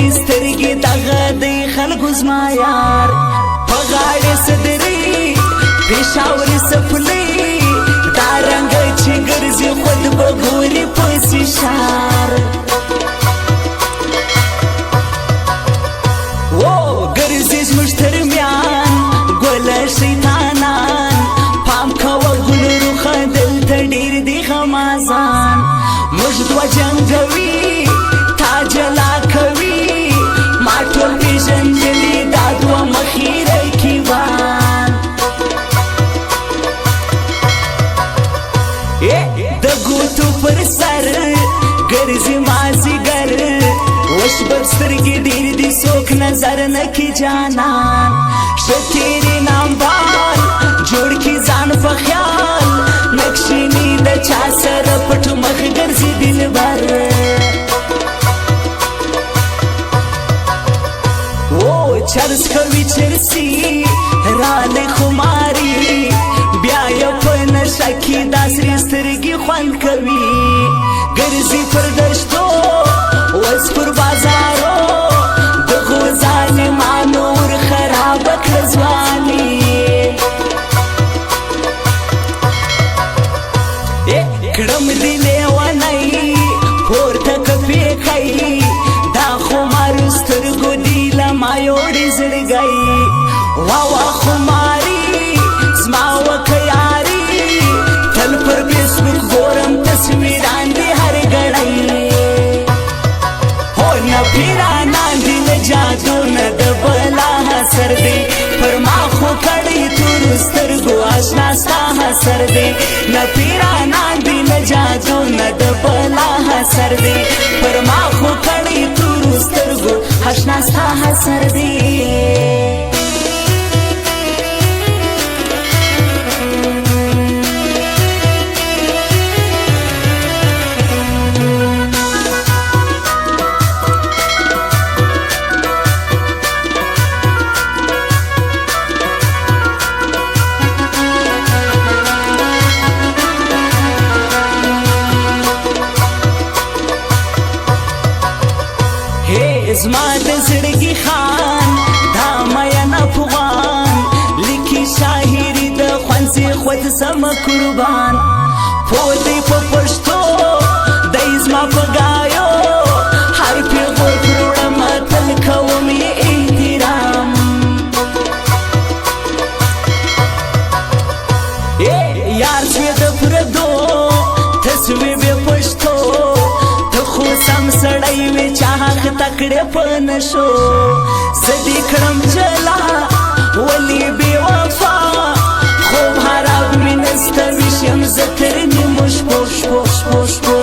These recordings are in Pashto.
تړلې سترګې دغه دی خلکو زما یار په غاړې صدرې پېښور څپلۍ دا رنګه چې ګرځي خود به ګوري پسې شار ګرځي زموږ تر میان ګوله شیطانان پام کوه ګل روخه دلته ډېر دي غمازان موږ دوه جنګوي تا جلا کوي ما ټول پېژندلي دا دوه مخي رقیبان د ګوتو پر سر ګرځي مازدیګر وش بر سترګې ډېر دي څوک نظر نه کي جانان ښه تېرې نامبال جوړ کي ځان په خیال نقشیني د چا سره پټ مخ ګرځي دلبر چرس کوي چرسي رالی خماري بیا یې په نشه کې دا سرې سترګې خوند کوي ګرځي پر دشتو اوس پر بازارو دغو ظالمانو ور خرابه کړه ځواني کړم دې لیونی پورته که پیښی دا خمارو سترګو دي له ما یوړې زړګی واوا خماري زما وکه یاري تل پر فیسبوک ګورم تصویران دې هر ګړی نه پیرانان دي نه جادو نه د بلا حسر دی پر ما خو کړی تورو سترګو اشنا ستا حسر دی نه پیرانان دي نه جادو نه د بلا حسر دی پر ما خو کړی تورو سترګو اشنا ستا حسر دی زما د زړګي خان دا مین افغان لیکي شاعري د خوانځي خود سم قربان پودې په پښتو دای زما په ګایو هر پیغور کړم تل کوم یې احترام یار چې د پردو تصویر به پښتو سم سړی وې چا حق تکړه په نشو زدي کړم جلا ولی بے وفا خوب حراب می نستوي شم زتر نیمو شپو شپو شپو شپو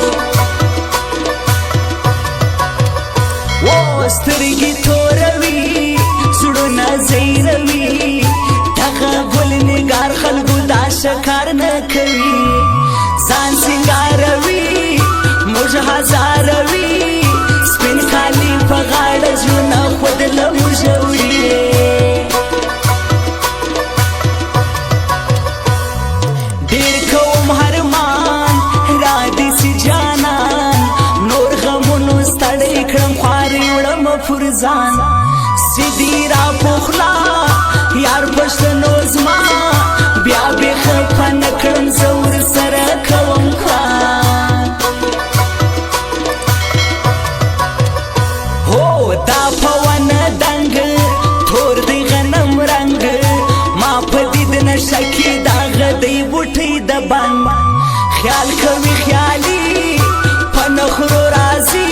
سترګې توروي زړونه زیروي دغه ګل نګار خلکو دا شکار نه کوي ځان سینګاروي موږ هزاروي سپین کالي په غاړه زړونه خود له موږ وړي ډېر کوم هرمان را دي سي جانان نور غمونو ستړی کړم خوارې وړم پر ځان سیدي را پخلا یار پښتنو زما بیا بې خفه نه کړم زه ورسره کوم کار دا پون دنګ تور دی غنم رنګ ما په دې د نشه کې داغ دی بوټۍ د بند خیال کوي خیالي په نخرو راځي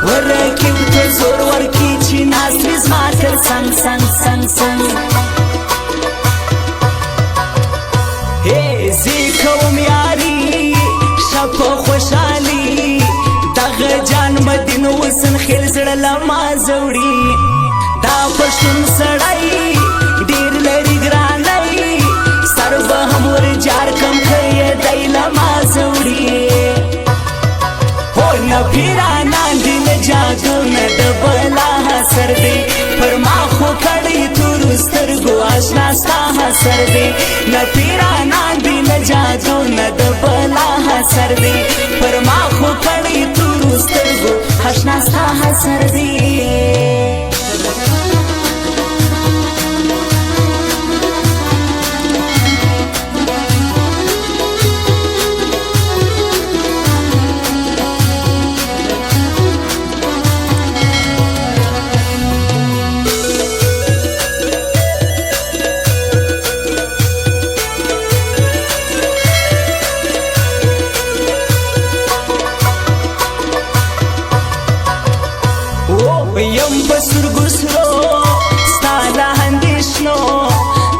ورکیب ته زور ورکي چې ناستې زما تر څنګ څنګ څنګ څنګ زه کوم یاري شه په خوشحالي دغه جان مدین وسن خیل زړه لما زوړي دا پښتون سړی ډېر لري ګرانۍ سر به هم ور جار کم کوي دی لما زوړي نه پیرانان دي نه جادو نه د بلا حسر دی پر ما خو کړی تورو سترګو اشنا ستا حسر دی نه پیرانان دي نه جادو نه د بلا حسر دی پر ما خو کړی تورو سترګو اشنا ستا حسر دی یم بسترګو سرو ستا له اندېښنو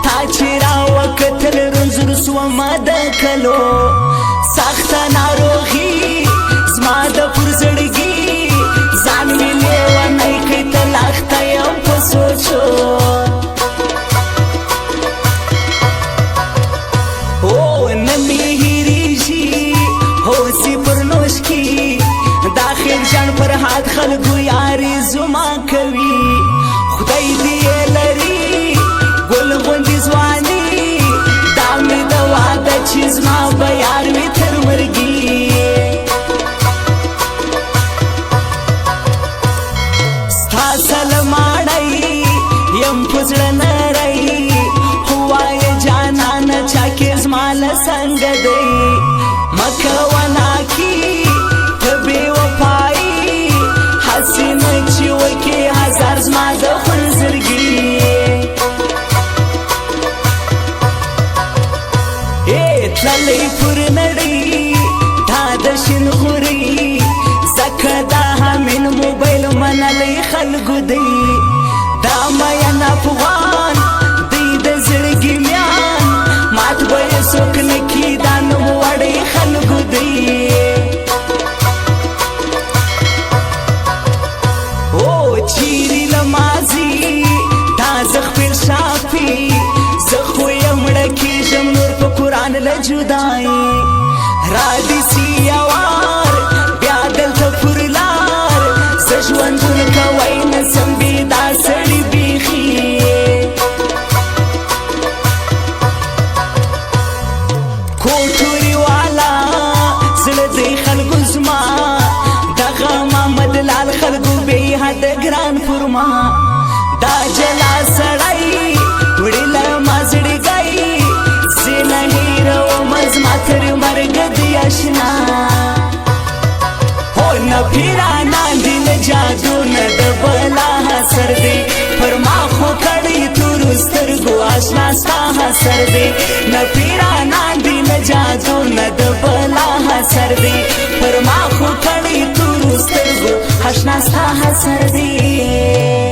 تا چې راوکتل رنځور سومه د کلو سخته ناروغي زما د پر زړګي ځان مې لیونی کړی ته لاخته یم په سوچو نه مې هېرېږي هوسې پر نوش کې دا خیرجان پر حد خلکو یارې زما کوي خدای دې یې لري ګل غوندې ځواني دا مې د واده چې زما به یار وي تر مرګي ستا سلماړی یم په زړه نری وایه جانانه چا کې زما له څنګه دی مه کوه ناکي ته بې وفایي هسې نه چې وکې هزار زما د خون زړګي تللی پر نړۍ دا د شین غوري ځکه دا همین موبایل منلی خلکو دی دا مین افغان دی د زړګي میان مات به یې څوک نه کي دا نوم وړی خلکو دی چیرې له ماضي دا زه خپل شافي زه خو یې مړه کېږم نور په قرآن له جدایي را دې سي یوار بیا دلته پر لار زه ژوندون کوی نسم بې دا سړي بیخي کوټوري والا زړه دی خلکو زما دغه محمد لال خلکو بې حده ګران پر ما دا جلا سړی وړي له ما زړګی زه نه هېروم زما تر مرګه دی اشنا هو نه پیرانان دي نه جادو نه د بلا حسر دی پر ما خو کړی تورو سترګو اشنا ستا حسر دی نه پیرانان دي نه جادو نه د بلا حسر دی پر ما خو کړی تورو سترګو اشنا ستا حسر دی